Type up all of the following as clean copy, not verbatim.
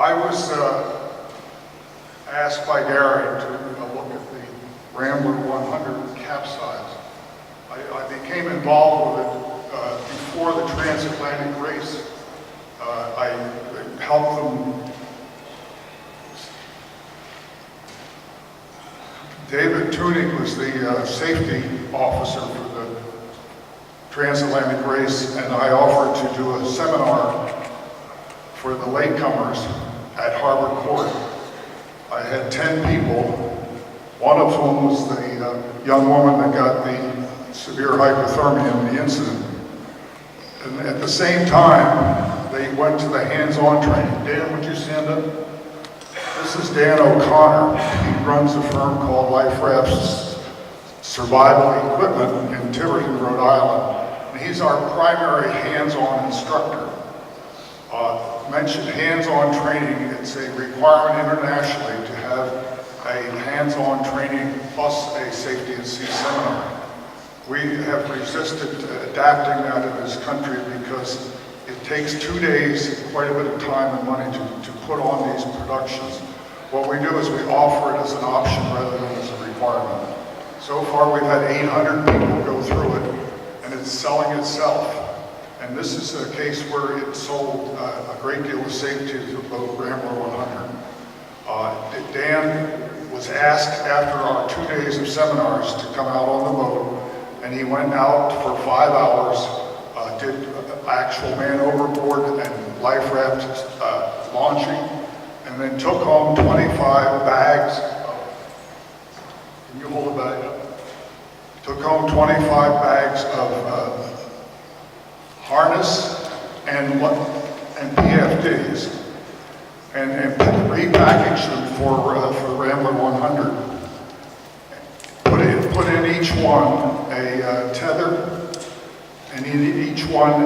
I was asked by Gary to look at the Rambler 100 capsize. I became involved with it before the transatlantic race. I helped them. David Tuning was the safety officer for the transatlantic race, and I offered to do a seminar for the latecomers at Harbor Court. I had 10 people. One of whom was the young woman that got the severe hypothermia in the incident. And at the same time, they went to the hands-on training. Dan, would you stand up? This is Dan O'Connor. He runs a firm called Life Raft's Survival Equipment in Tiverton, Rhode Island. And he's our primary hands-on instructor. Mentioned hands-on training, it's a requirement internationally to have a hands-on training plus a safety at sea seminar. We have resisted adapting that in this country because it takes 2 days, quite a bit of time and money to put on these productions. What we do is we offer it as an option rather than as a requirement. So far we've had 800 people go through it, and it's selling itself. And this is a case where it sold a great deal of safety to the boat Rambler 100. Dan was asked after our 2 days of seminars to come out on the boat, and he went out for 5 hours, did actual man overboard and life raft launching, and then took home 25 bags of, can you hold the bag up? Took home 25 bags of harness and PFDs, and repackaged them for the Rambler 100. Put in each one a tether, and in each one a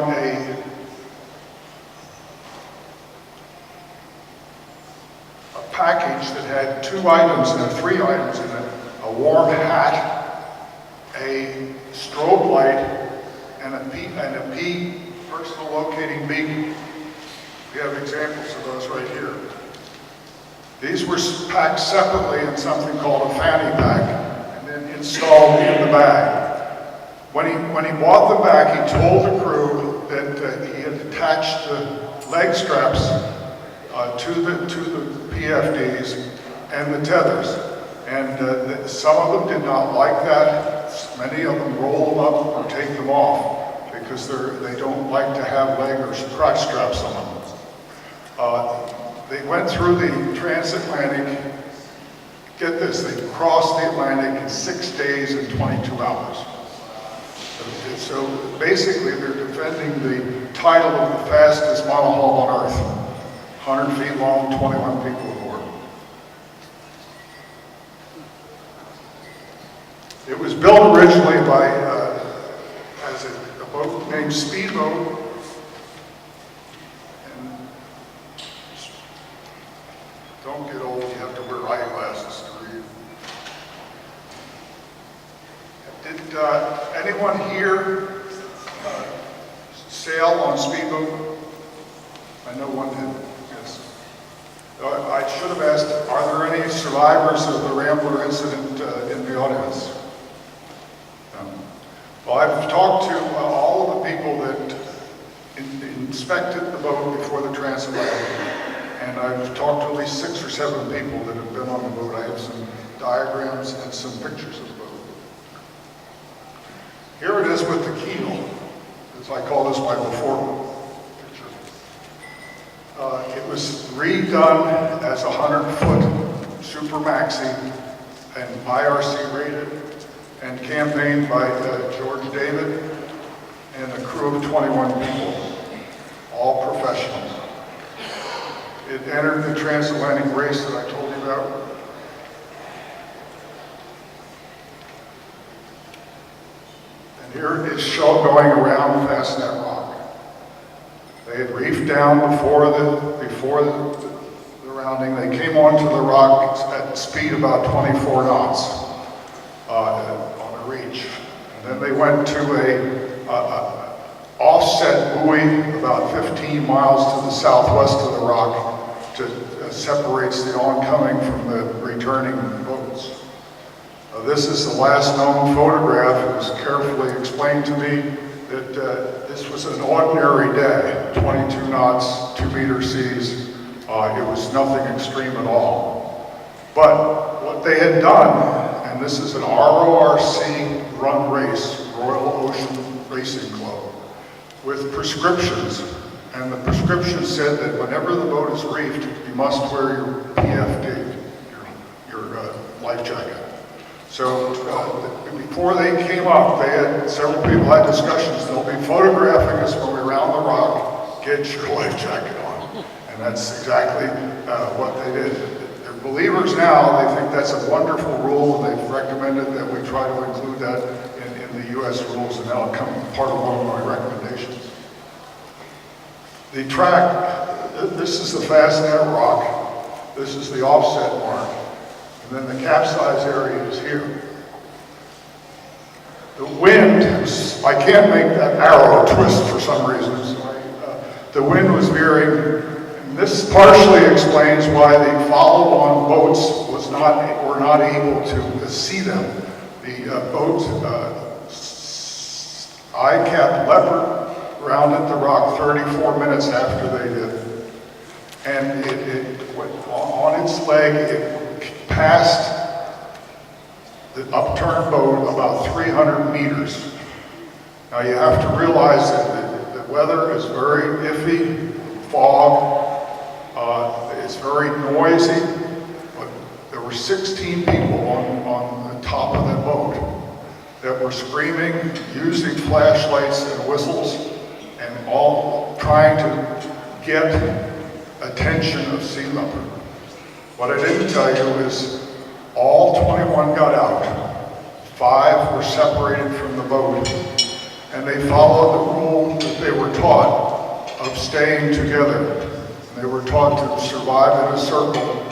package that had 2 items in it, 3 items in it: a warm hat, a strobe light, and a personal locating beacon. We have examples of those right here. These were packed separately in something called a fanny pack and then installed in the bag. When he bought them back, he told the crew that he had attached the leg straps to the PFDs and the tethers. And some of them did not like that. Many of them roll them up or take them off because they don't like to have leg or crotch straps on them. They went through the transatlantic. Get this, they crossed the Atlantic in 6 days and 22 hours. So basically they're defending the title of the fastest monohull on Earth. 100 feet long, 21 people aboard. It was built originally by as a boat named Speedboat, and don't get old, you have to wear eyeglasses to read. Did anyone here sail on Speedboat? I know one did, yes. I should have asked, are there any survivors of the Rambler incident in the audience? Well, I've talked to all of the people that inspected the boat before the transatlantic, and I've talked to at least 6 or 7 people that have been on the boat. I have some diagrams and some pictures of the boat. Here it is with the keel, as I call this my before picture. It was redone as a 100-foot super maxi and IRC rated, and campaigned by George David and a crew of 21 people, all professionals. It entered the transatlantic race that I told you about. And here it is shown going around Fastnet Rock. They had reefed down before the rounding. They came onto the rock at speed about 24 knots. On a reach. And then they went to a offset buoy about 15 miles to the southwest of the rock to separates the oncoming from the returning boats. This is the last known photograph. It was carefully explained to me that this was an ordinary day, 22 knots, 2 meter seas. It was nothing extreme at all. But what they had done, and this is an RORC run race, Royal Ocean Racing Club, with prescriptions. And the prescription said that whenever the boat is reefed, you must wear your PFD, your life jacket. So before they came up, several people had discussions. They'll be photographing us when we're around the rock. Get your life jacket on. And that's exactly what they did. They're believers now. They think that's a wonderful rule, and they've recommended that we try to include that in the U.S. rules, and that'll become part of one of my recommendations. The track, this is the fastnet rock. This is the offset mark. And then the capsize area is here. The wind, I can't make that arrow twist for some reason. So the wind was veering. And this partially explains why the follow-on boats were not able to see them. The boat, I kept leopard rounded the rock 34 minutes after they did. And it went on its leg, it passed the upturned boat about 300 meters. Now you have to realize that the weather is very iffy, fog, it's very noisy, but there were 16 people on the top of that boat that were screaming, using flashlights and whistles, and all trying to get attention of sea leopard. What I didn't tell you is all 21 got out. 5 were separated from the boat, and they followed the rule that they were taught of staying together. They were taught to survive in a circle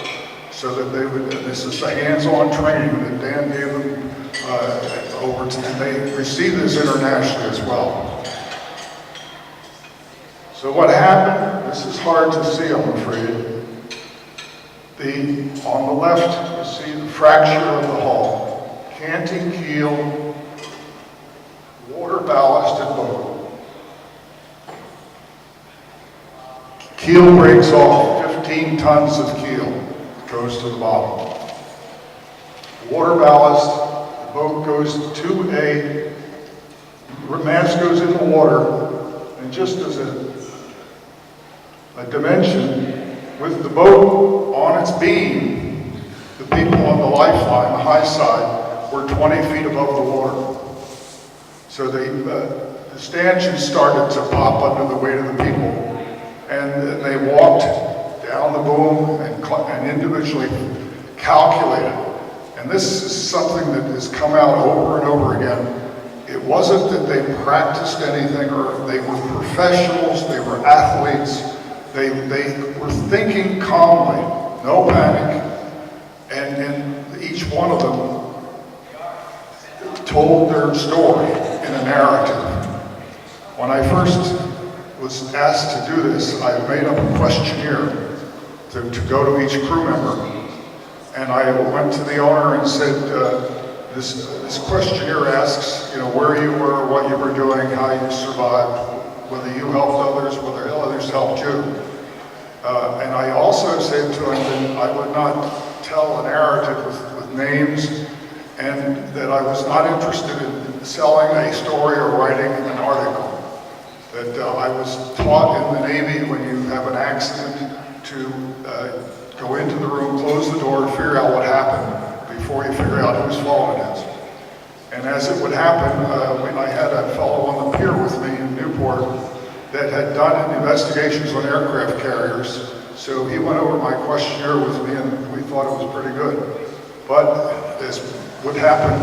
so that they would, and this is the hands-on training that Dan gave them over to, and they received this internationally as well. So what happened, this is hard to see, I'm afraid. On the left, you see the fracture of the hull. Canting keel, water ballasted boat. Keel breaks off, 15 tons of keel goes to the bottom. Water ballast, the boat goes to mast goes in the water, and just as a dimension, with the boat on its beam, the people on the lifeline, the high side, were 20 feet above the water. So the stanchions started to pop under the weight of the people, and they walked down the boom and individually calculated. And this is something that has come out over and over again. It wasn't that they practiced anything, or they were professionals, they were athletes. They were thinking calmly, no panic, and each one of them told their story in a narrative. When I first was asked to do this, I made up a questionnaire to go to each crew member, and I went to the owner and said, this questionnaire asks, where you were, what you were doing, how you survived, whether you helped others, whether others helped you. And I also said to him that I would not tell a narrative with names, and that I was not interested in selling a story or writing an article. That I was taught in the Navy, when you have an accident, to go into the room, close the door, figure out what happened before you figure out whose fault it is. And as it would happen, when I had a fellow on the pier with me in Newport that had done investigations on aircraft carriers, so he went over my questionnaire with me, and we thought it was pretty good. But as would happen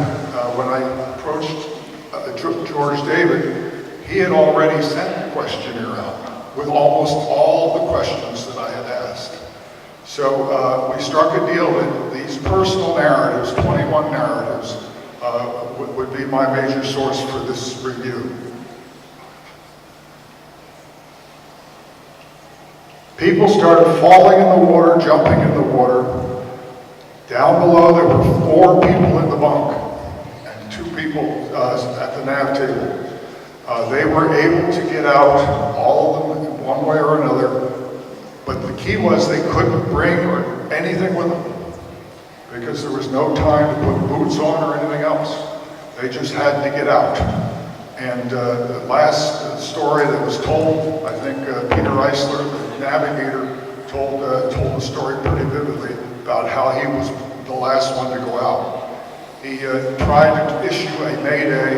when I approached George David, he had already sent the questionnaire out with almost all the questions that I had asked. So we struck a deal that these personal narratives, 21 narratives, would be my major source for this review. People started falling in the water, jumping in the water. Down below, there were 4 people in the bunk and 2 people at the nav table. They were able to get out, all of them in one way or another, but the key was they couldn't bring anything with them because there was no time to put boots on or anything else. They just had to get out. And the last story that was told, I think Peter Eisler, the navigator, told the story pretty vividly about how he was the last one to go out. He tried to issue a mayday,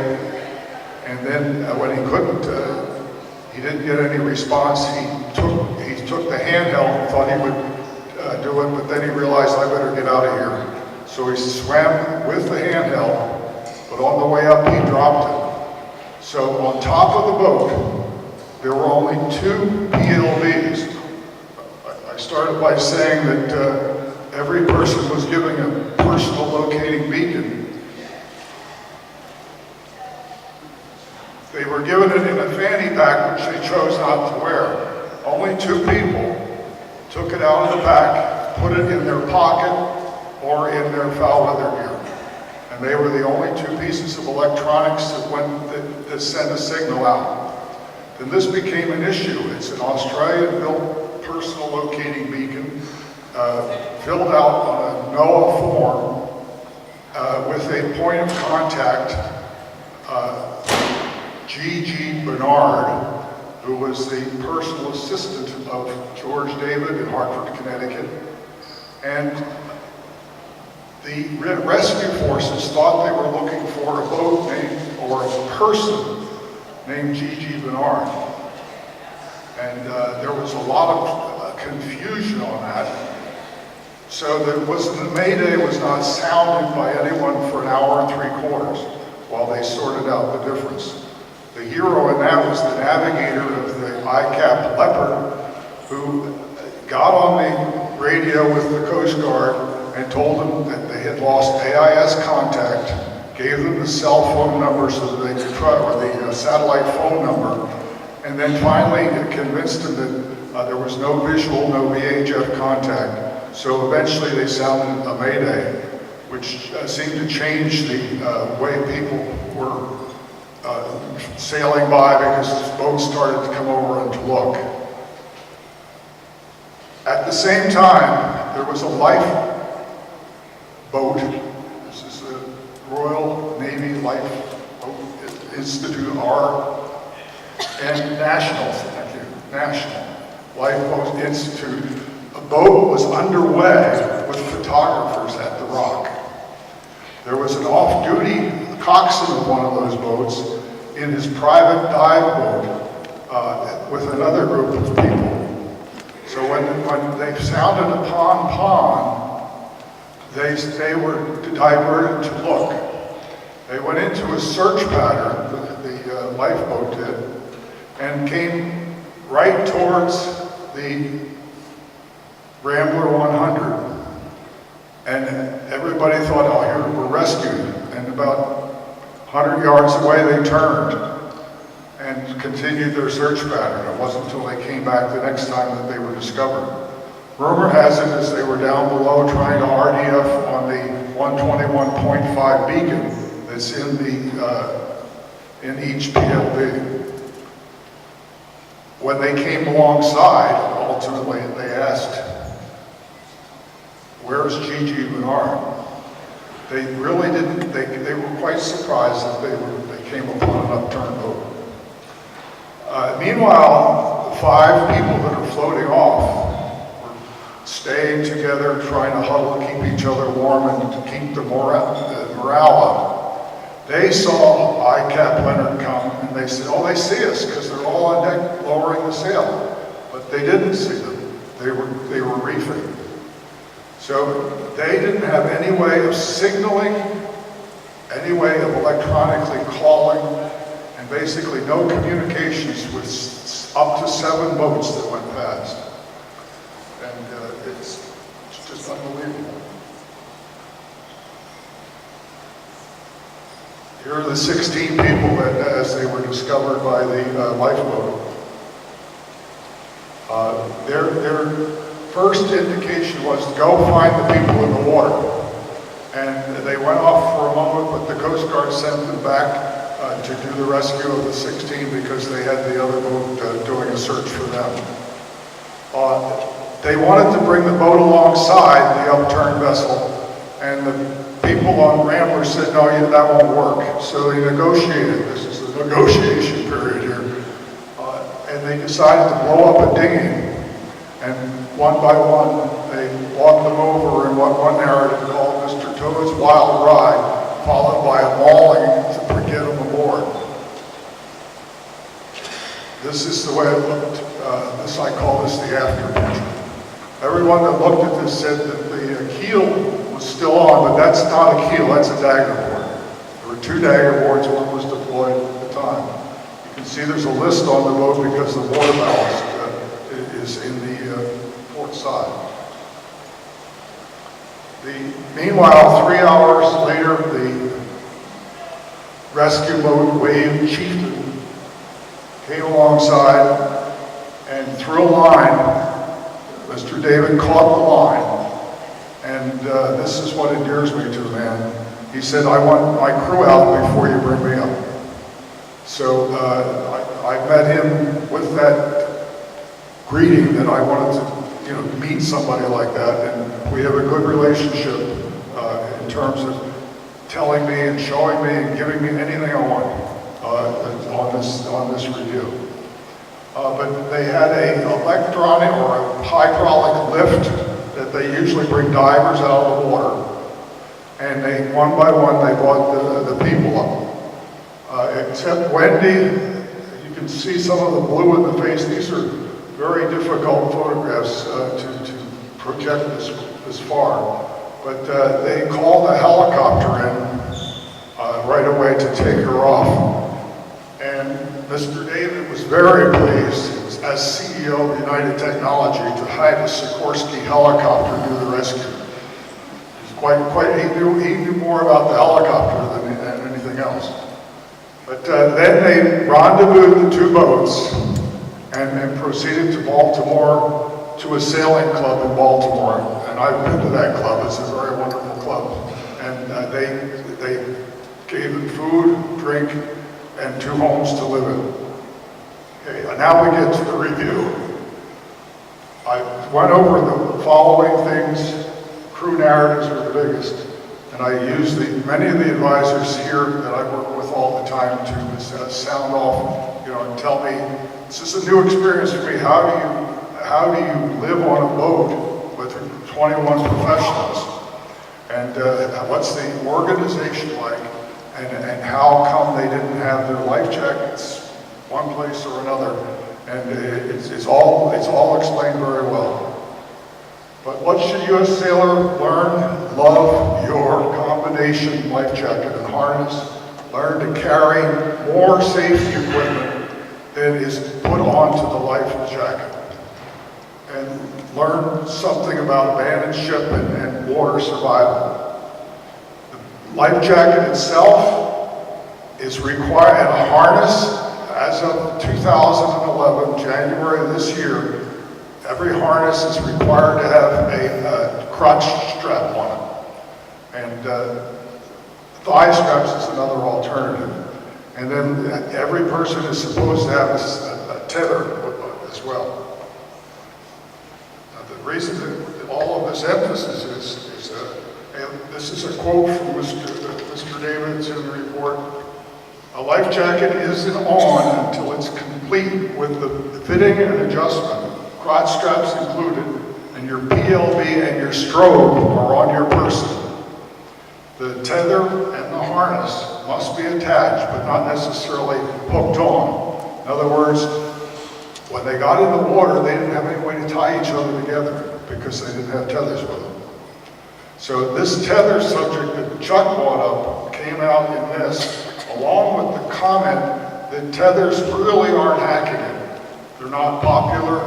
and then when he couldn't, he didn't get any response. He took the handheld, thought he would do it, but then he realized, I better get out of here. So he swam with the handheld, but on the way up he dropped it. So on top of the boat, there were only 2 PLVs. I started by saying that every person was given a personal locating beacon. They were given it in a fanny pack, which they chose not to wear. Only 2 people took it out of the pack, put it in their pocket or in their foul weather gear. And they were the only 2 pieces of electronics that sent a signal out. Then this became an issue. It's an Australian-built personal locating beacon, filled out on a NOAA form with a point of contact, G.G. Bernard, who was the personal assistant of George David in Hartford, Connecticut. And the rescue forces thought they were looking for a boat named, or a person named G.G. Bernard. And there was a lot of confusion on that. So the Mayday was not sounded by anyone for an hour and 3/4 while they sorted out the difference. The hero in that was the navigator of the ICAP Leopard, who got on the radio with the Coast Guard and told them that they had lost AIS contact, gave them the cell phone number so that they could try, or the satellite phone number, and then finally convinced them that there was no visual, no VHF contact. So eventually they sounded a mayday, which seemed to change the way people were sailing by because boats started to come over and to look. At the same time, there was a lifeboat. This is the Royal Navy Lifeboat Institute, and National Lifeboat Institute. A boat was underway with photographers at the Rock. There was an off-duty coxswain of one of those boats in his private dive boat with another group of people. So when they sounded a pon, they were diverted to look. They went into a search pattern, the lifeboat did, and came right towards the Rambler 100. And everybody thought, oh, here, we're rescued. And about 100 yards away, they turned and continued their search pattern. It wasn't until they came back the next time that they were discovered. Rumor has it as they were down below trying to RDF on the 121.5 beacon that's in each PLV. When they came alongside, ultimately they asked, "Where's G.G. Bernard?" They really didn't. They were quite surprised that they came upon an upturned boat. Meanwhile, the 5 people that are floating off were staying together, trying to huddle, keep each other warm, and to keep the morale up. They saw ICAP Leonard come, and they said, "Oh, they see us because they're all on deck lowering the sail." But they didn't see them. They were reefing. So they didn't have any way of signaling, any way of electronically calling, and basically no communications with up to 7 boats that went past. And it's just unbelievable. Here are the 16 people that, as they were discovered by the lifeboat. Their first indication was to go find the people in the water. And they went off for a moment, but the Coast Guard sent them back to do the rescue of the 16 because they had the other boat doing a search for them. They wanted to bring the boat alongside the upturned vessel, and the people on Rambler said, no, that won't work. So they negotiated. This is the negotiation period here. And they decided to blow up a dinghy. And one by one, they walked them over in what one narrative called Mr. Toad's Wild Ride, followed by a mauling to get them aboard. This is the way it looked. I call this the after picture. Everyone that looked at this said that the keel was still on, but that's not a keel, that's a dagger board. There were 2 dagger boards, one was deployed at the time. You can see there's a list on the boat because the water ballast is in the port side. Meanwhile, 3 hours later, the rescue boat, Wave Chieftain, came alongside and threw a line. Mr. David caught the line, and this is what endears me to the man. He said, I want my crew out before you bring me up. So I met him with that greeting that I wanted to meet somebody like that, and we have a good relationship in terms of telling me and showing me and giving me anything I want on this review. But they had an electronic or a hydraulic lift that they usually bring divers out of the water. And they, one by one, they brought the people up. Except Wendy, you can see some of the blue in the face. These are very difficult photographs to project this far. But they called a helicopter in right away to take her off. And Mr. David was very pleased, as CEO of United Technology, to have a Sikorsky helicopter do the rescue. He knew more about the helicopter than anything else. But then they rendezvoused the 2 boats and proceeded to Baltimore, to a sailing club in Baltimore. And I've been to that club. It's a very wonderful club. And they gave them food, drink, and 2 homes to live in. Okay, now we get to the review. I went over the following things. Crew narratives are the biggest. And I use many of the advisors here that I work with all the time to sound off, and tell me, this is a new experience for me. How do you live on a boat with 21 professionals? And what's the organization like? And how come they didn't have their life jackets one place or another? And it's all explained very well. But what should you as a sailor learn? Love your combination life jacket and harness. Learn to carry more safety equipment than is put onto the life jacket. And learn something about abandoned ship and water survival. The life jacket itself is required, and a harness, as of 2011, January of this year, every harness is required to have a crotch strap on it. And thigh straps is another alternative. And then every person is supposed to have a tether as well. Now, the reason that all of this emphasis is this is a quote from Mr. David in the report. A life jacket isn't on until it's complete with the fitting and adjustment, crotch straps included, and your PLB and your strobe are on your person. The tether and the harness must be attached, but not necessarily hooked on. In other words, when they got in the water, they didn't have any way to tie each other together because they didn't have tethers with them. So this tether subject that Chuck brought up came out in this, along with the comment that tethers really aren't hacking it. They're not popular,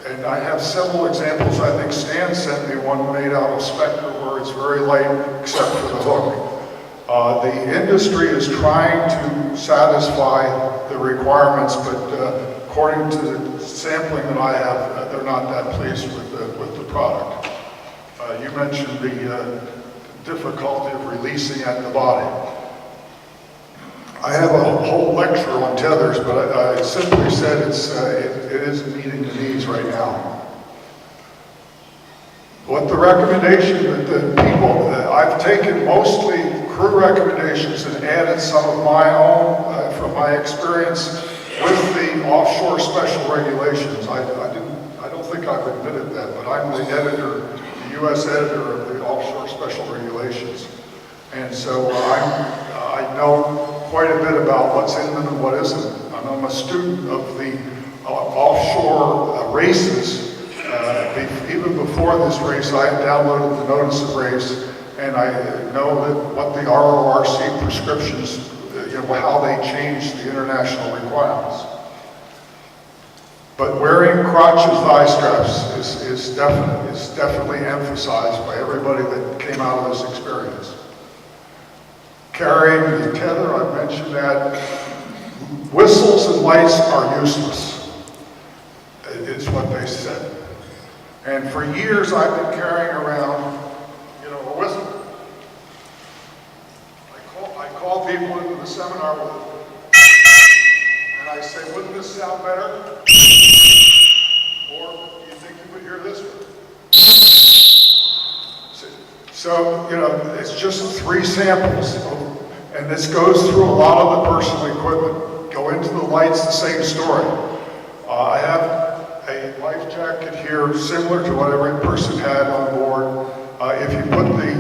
and I have several examples. I think Stan sent me one made out of Spectre where it's very light except for the hook. The industry is trying to satisfy the requirements, but according to the sampling that I have, they're not that pleased with the product. You mentioned the difficulty of releasing at the body. I have a whole lecture on tethers, but I simply said it isn't meeting the needs right now. What the recommendation that the people, I've taken mostly crew recommendations and added some of my own from my experience with the offshore special regulations. I don't think I've admitted that, but I'm the editor, the U.S. editor of the offshore special regulations. And so I know quite a bit about what's in them and what isn't. And I'm a student of the offshore races. Even before this race, I had downloaded the notice of race, and I know that what the RORC prescriptions, how they change the international requirements. But wearing crotch and thigh straps is definitely emphasized by everybody that came out of this experience. Carrying the tether, I mentioned that. Whistles and lights are useless, is what they said. And for years I've been carrying around, a whistle. I call people into the seminar with it, and I say, wouldn't this sound better? Or do you think you would hear this one? So, it's just 3 samples, and this goes through a lot of the personal equipment. Go into the lights, the same story. I have a life jacket here similar to what every person had on board. If you put the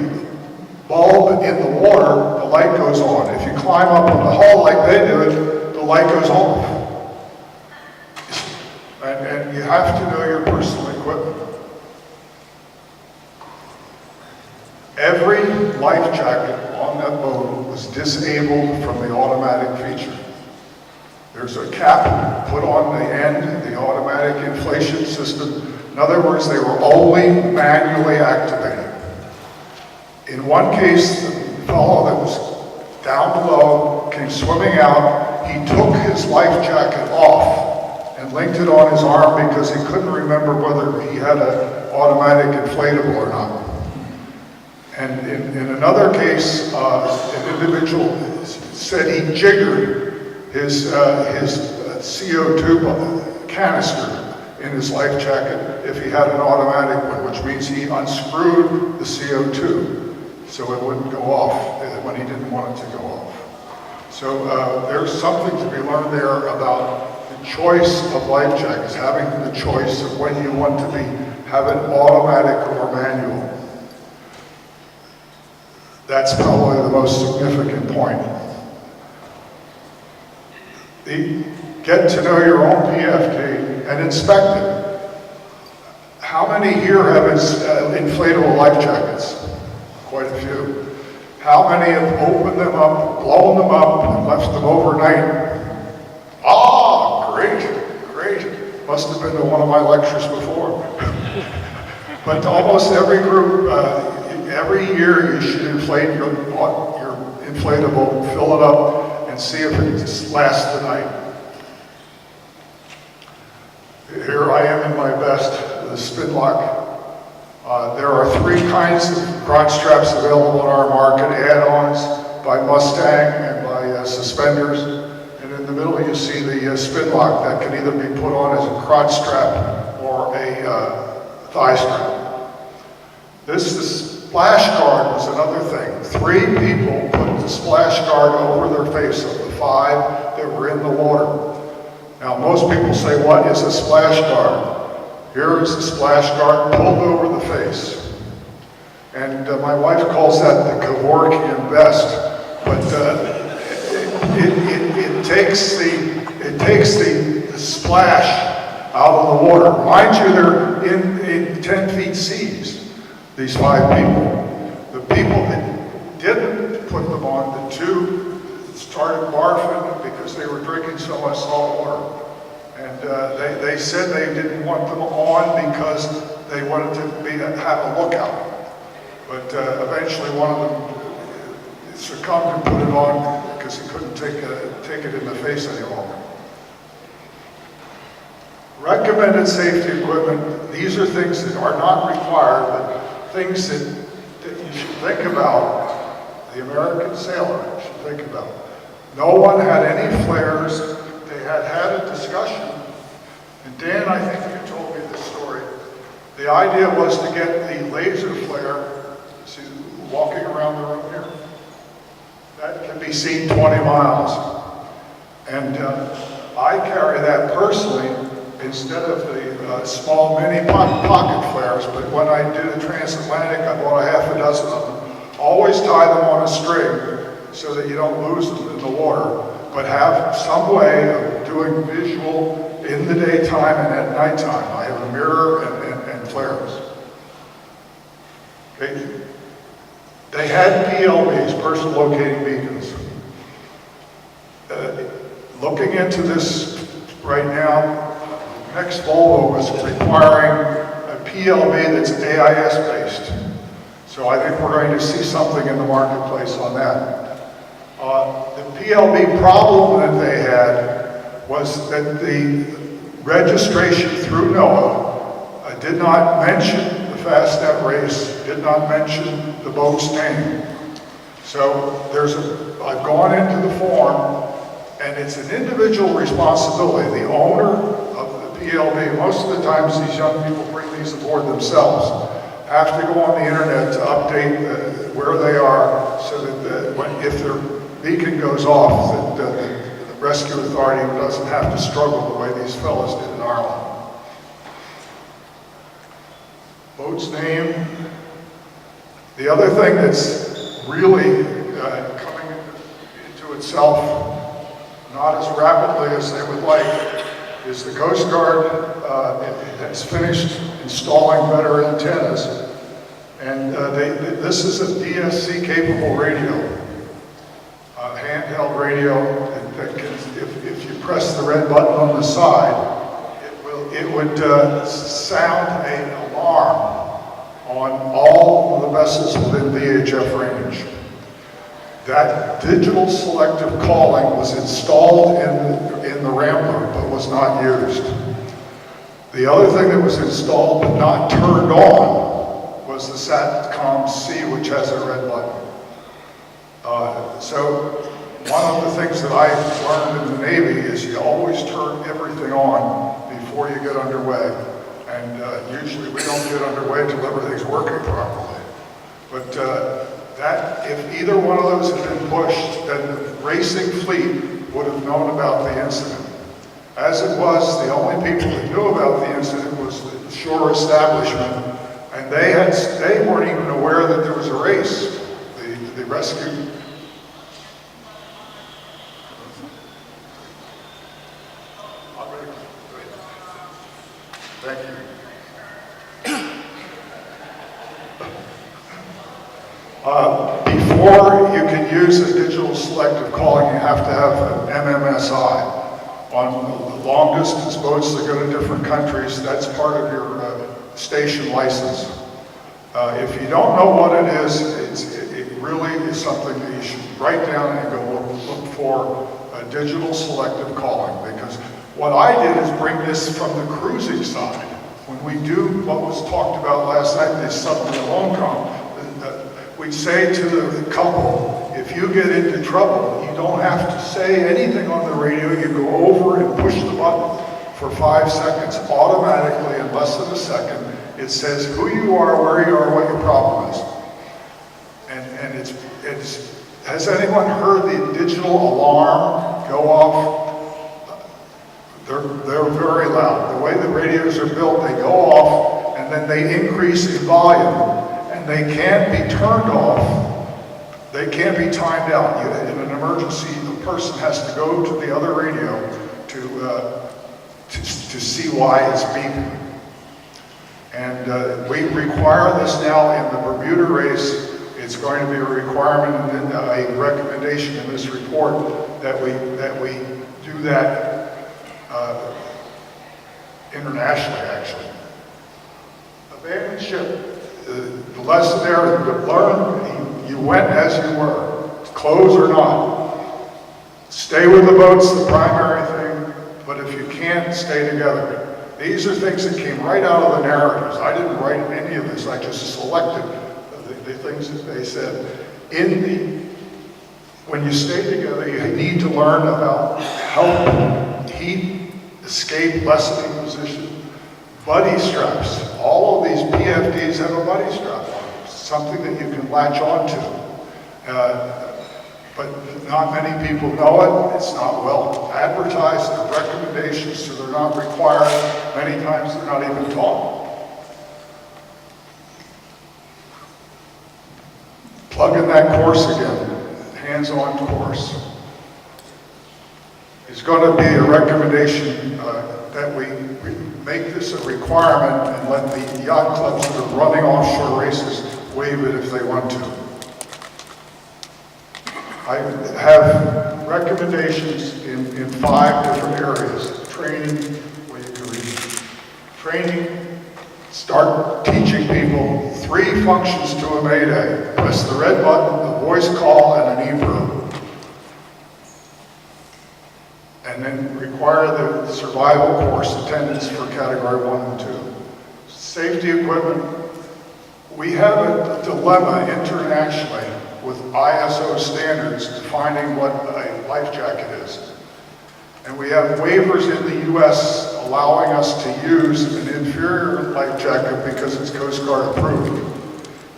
bulb in the water, the light goes on. If you climb up on the hull like they do, the light goes off. And you have to know your personal equipment. Every life jacket on that boat was disabled from the automatic feature. There's a cap put on the end, the automatic inflation system. In other words, they were only manually activated. In one case, the fellow that was down below came swimming out. He took his life jacket off and linked it on his arm because he couldn't remember whether he had an automatic inflatable or not. And in another case, an individual said he jiggered his CO2 canister in his life jacket if he had an automatic one, which means he unscrewed the CO2 so it wouldn't go off when he didn't want it to go off. So there's something to be learned there about the choice of life jackets, having the choice of when you want to have it automatic or manual. That's probably the most significant point. Get to know your own PFD and inspect it. How many here have inflatable life jackets? Quite a few. How many have opened them up, blown them up, and left them overnight? Ah, great. Must have been to one of my lectures before. But almost every group, every year you should inflate your inflatable, fill it up, and see if it lasts the night. Here I am in my best, the spin lock. There are 3 kinds of crotch straps available in our market: add-ons by Mustang and by suspenders. And in the middle you see the spin lock that can either be put on as a crotch strap or a thigh strap. The splash guard was another thing. 3 people put the splash guard over their face of the 5 that were in the water. Now most people say, what is a splash guard? Here is a splash guard pulled over the face. And my wife calls that the Kevorkian vest. But it takes the splash out of the water. Mind you, they're in 10 feet seas, these 5 people. The people that didn't put them on, the 2 started barfing because they were drinking so much salt water. And they said they didn't want them on because they wanted to have a lookout. But eventually one of them succumbed and put it on because he couldn't take it in the face any longer. Recommended safety equipment, these are things that are not required, but things that you should think about, the American sailor should think about. No one had any flares. They had a discussion. And Dan, I think you told me this story. The idea was to get the laser flare, see, walking around the room here, that can be seen 20 miles. And I carry that personally instead of the small mini pocket flares, but when I do the transatlantic, I bought a half a dozen of them. Always tie them on a string so that you don't lose them in the water, but have some way of doing visual in the daytime and at nighttime. I have a mirror and flares. Okay. They had PLBs, person locating beacons. Looking into this right now, next Volvo is requiring a PLB that's AIS based. So I think we're going to see something in the marketplace on that. The PLB problem that they had was that the registration through NOAA did not mention the Fastnet race, did not mention the boat's name. So I've gone into the form, and it's an individual responsibility. The owner of the PLB, most of the times these young people bring these aboard themselves, have to go on the internet to update where they are so that if their beacon goes off, that the rescue authority doesn't have to struggle the way these fellas did in Ireland. Boat's name. The other thing that's really coming into itself, not as rapidly as they would like, is the Coast Guard has finished installing better antennas. And this is a DSC capable radio, handheld radio that can, if you press the red button on the side, it would sound an alarm on all of the vessels within VHF range. That digital selective calling was installed in the Rambler, but was not used. The other thing that was installed but not turned on was the SATCOM C, which has a red button. So one of the things that I learned in the Navy is you always turn everything on before you get underway. And usually we don't get underway until everything's working properly. But that, if either one of those had been pushed, then the racing fleet would have known about the incident. As it was, the only people that knew about the incident was the shore establishment, and they weren't even aware that there was a race. The rescue. Thank you. Before you can use a digital selective calling, you have to have an MMSI. On the long distance boats that go to different countries, that's part of your station license. If you don't know what it is, it really is something that you should write down and go look for a digital selective calling, because what I did is bring this from the cruising side. When we do what was talked about last night, this suddenly alone come, we'd say to the couple, if you get into trouble, you don't have to say anything on the radio. You go over and push the button for 5 seconds. Automatically, in less than a second, it says who you are, where you are, what your problem is. And it's has anyone heard the digital alarm go off? They're very loud. The way the radios are built, they go off and then they increase in volume. And they can't be turned off. They can't be timed out. In an emergency, the person has to go to the other radio to see why it's beeping. And we require this now in the Bermuda race. It's going to be a requirement and a recommendation in this report that we do that internationally, actually. Abandoned ship. The lesson there is to learn, you went as you were, clothes or not. Stay with the boat's the primary thing, but if you can't, stay together. These are things that came right out of the narratives. I didn't write any of this. I just selected the things that they said. When you stay together, you need to learn about help, heat, escape, lessening position, buddy straps. All of these PFDs have a buddy strap on them, something that you can latch onto. But not many people know it. It's not well advertised. The recommendations, so they're not required. Many times they're not even taught. Plug in that course again, hands-on course. It's going to be a recommendation that we make this a requirement and let the yacht clubs that are running offshore races waive it if they want to. I have recommendations in 5 different areas. Training, where you can read. Training, start teaching people 3 functions to a mayday. Press the red button, a voice call, and an e-verb. And then require the survival course attendance for category 1 and 2. Safety equipment. We have a dilemma internationally with ISO standards defining what a life jacket is. And we have waivers in the US allowing us to use an inferior life jacket because it's Coast Guard approved.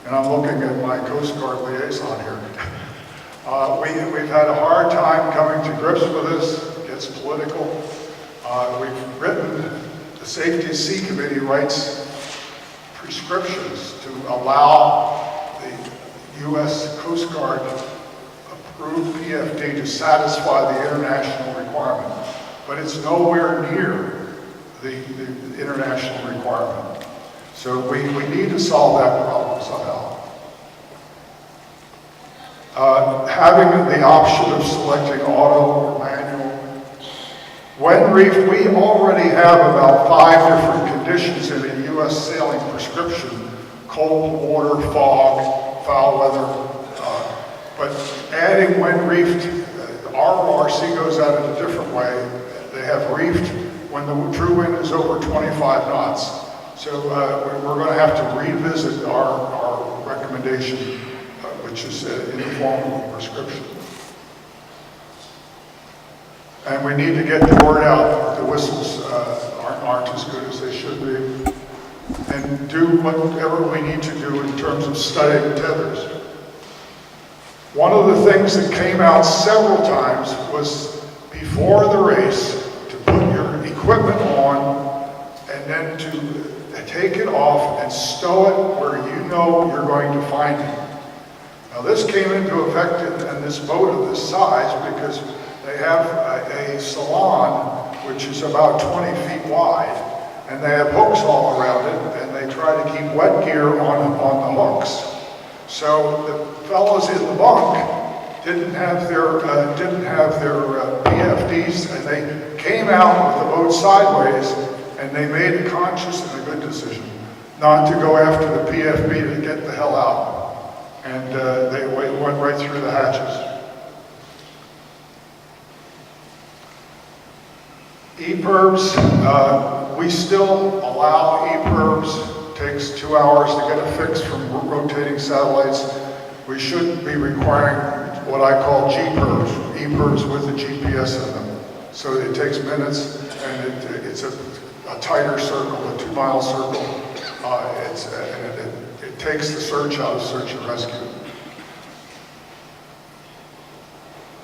And I'm looking at my Coast Guard liaison here. We've had a hard time coming to grips with this. It gets political. We've written, the Safety at Sea Committee writes prescriptions to allow the U.S. Coast Guard approved PFD to satisfy the international requirement. But it's nowhere near the international requirement. So we need to solve that problem somehow. Having the option of selecting auto or manual. When reefed, we already have about 5 different conditions in a U.S. sailing prescription: cold water, fog, foul weather. But adding when reefed, our RC goes at it a different way. They have reefed when the true wind is over 25 knots. So we're going to have to revisit our recommendation, which is in the form of a prescription. And we need to get the word out. The whistles aren't as good as they should be. And do whatever we need to do in terms of studying tethers. One of the things that came out several times was before the race to put your equipment on and then to take it off and stow it where you know you're going to find it. Now this came into effect in this boat of this size because they have a salon which is about 20 feet wide, and they have hooks all around it, and they try to keep wet gear on the hooks. So the fellows in the bunk didn't have their PFDs, and they came out with the boat sideways, and they made a conscious and a good decision not to go after the PFB to get the hell out. And they went right through the hatches. EPIRBs, we still allow EPIRBs. It takes 2 hours to get a fix from rotating satellites. We shouldn't be requiring what I call GPIRBs, EPIRBs with a GPS in them. So it takes minutes, and it's a tighter circle, a 2-mile circle. It takes the search out of search and rescue.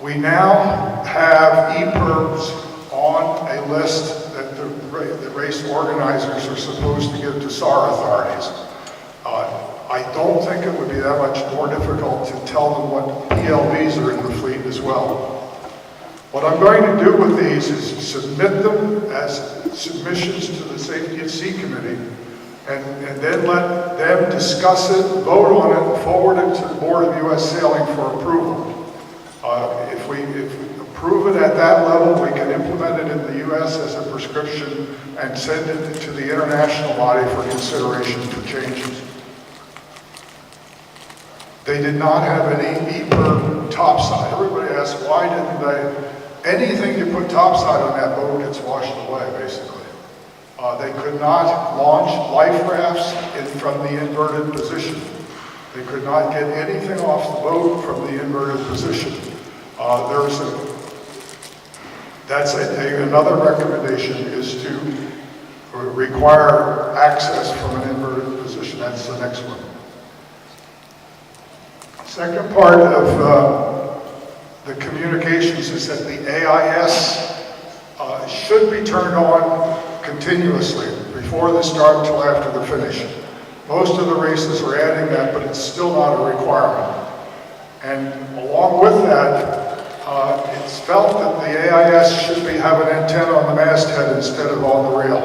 We now have EPIRBs on a list that the race organizers are supposed to give to SAR authorities. I don't think it would be that much more difficult to tell them what PLBs are in the fleet as well. What I'm going to do with these is submit them as submissions to the Safety at Sea Committee, and then let them discuss it, vote on it, and forward it to the Board of U.S. Sailing for approval. If we approve it at that level, we can implement it in the U.S. as a prescription and send it to the international body for consideration for changes. They did not have any EPIRB topside. Everybody asks, why didn't they? Anything you put topside on that boat gets washed away, basically. They could not launch life rafts from the inverted position. They could not get anything off the boat from the inverted position. Another recommendation is to require access from an inverted position. That's the next one. Second part of the communications is that the AIS should be turned on continuously before the start until after the finish. Most of the races are adding that, but it's still not a requirement. And along with that, it's felt that the AIS should have an antenna on the masthead instead of on the rail,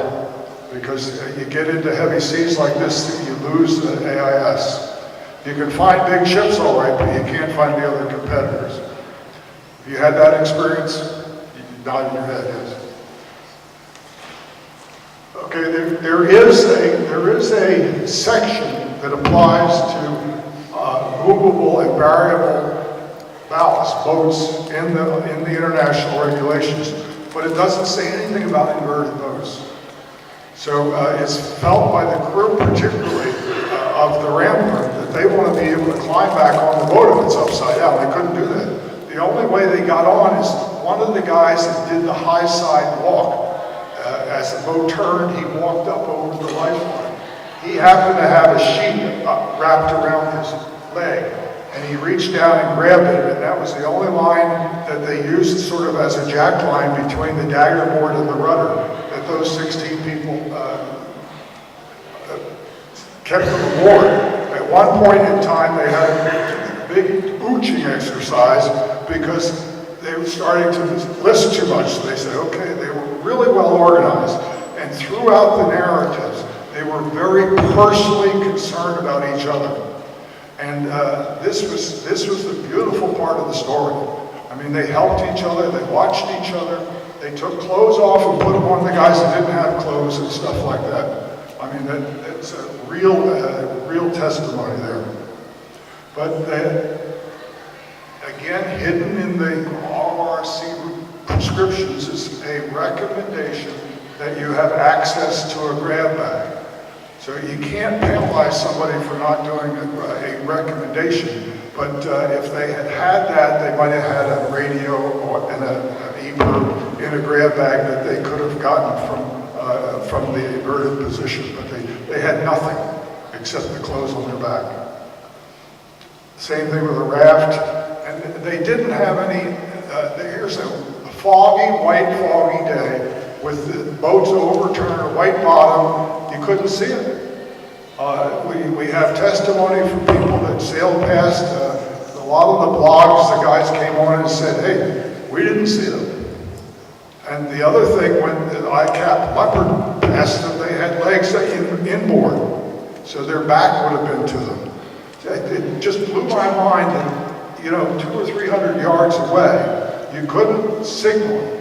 because you get into heavy seas like this, you lose the AIS. You can find big ships all right, but you can't find the other competitors. Have you had that experience? You nod your head, yes. Okay, there is a section that applies to movable and variable ballast boats in the international regulations, but it doesn't say anything about inverted boats. So it's felt by the crew, particularly of the Rambler, that they want to be able to climb back on the boat if it's upside down. They couldn't do that. The only way they got on is one of the guys that did the high side walk. As the boat turned, he walked up over the lifeline. He happened to have a sheet wrapped around his leg, and he reached down and grabbed it, and that was the only line that they used sort of as a jack line between the dagger board and the rudder, that those 16 people kept them aboard. At one point in time, they had a big ooching exercise because they were starting to list too much. So they said, okay, they were really well organized. And throughout the narratives, they were very personally concerned about each other. And this was the beautiful part of the story. I mean, they helped each other, they watched each other, they took clothes off and put them on the guys that didn't have clothes and stuff like that. I mean, that's a real testimony there. But again, hidden in the RRC prescriptions is a recommendation that you have access to a grab bag. So you can't penalize somebody for not doing a recommendation, but if they had that, they might have had a radio or an EPIRB in a grab bag that they could have gotten from the inverted position, but they had nothing except the clothes on their back. Same thing with a raft, and they didn't have any, here's a white foggy day with the boats overturned, a white bottom, you couldn't see it. We have testimony from people that sailed past. A lot of the blogs, the guys came on and said, hey, we didn't see them. And the other thing, when the ICAP Leopard passed them, they had legs inboard, so their back would have been to them. It just blew my mind that, 200 or 300 yards away, you couldn't signal.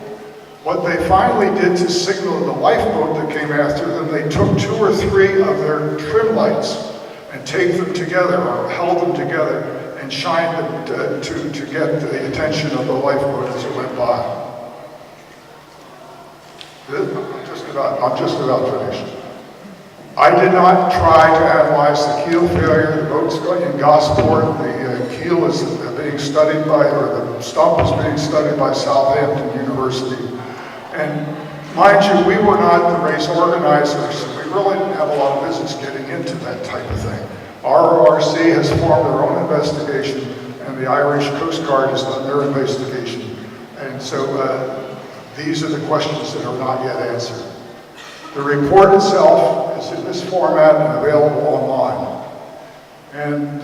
What they finally did to signal the lifeboat that came after them, they took 2 or 3 of their trim lights and taped them together or held them together and shined them to get the attention of the lifeboat as it went by. I'm just about finished. I did not try to analyze the keel failure. The boat's going in Gosport. The keel is being studied or the stump is being studied by Southampton University. And mind you, we were not the race organizers, so we really didn't have a lot of business getting into that type of thing. RRC has formed their own investigation, and the Irish Coast Guard has done their investigation. And so these are the questions that are not yet answered. The report itself is in this format and available online. And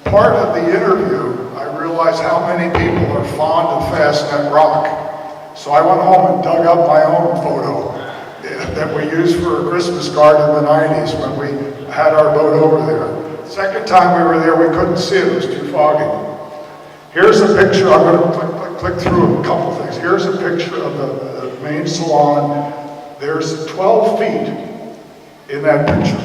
part of the interview, I realized how many people are fond of Fastnet Rock. So I went home and dug up my own photo that we used for a Christmas card in the 90s when we had our boat over there. Second time we were there, we couldn't see it, it was too foggy. Here's a picture, I'm going to click through a couple things. Here's a picture of the main salon. There's 12 feet in that picture.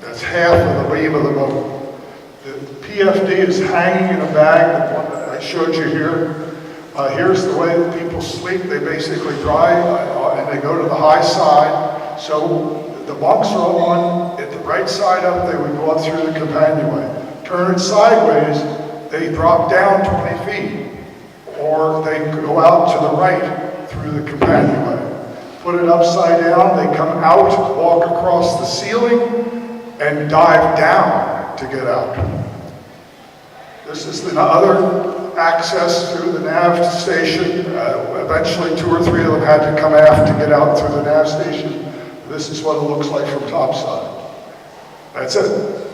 That's half of the beam of the boat. The PFD is hanging in a bag, the one that I showed you here. Here's the way that people sleep. They basically dry and they go to the high side. So the bunks are on at the right side up, they would go up through the companionway. Turn it sideways, they drop down 20 feet. Or they go out to the right through the companionway. Put it upside down, they come out, walk across the ceiling, and dive down to get out. This is the other access through the nav station. Eventually 2 or 3 of them had to come aft to get out through the nav station. This is what it looks like from topside. That's it.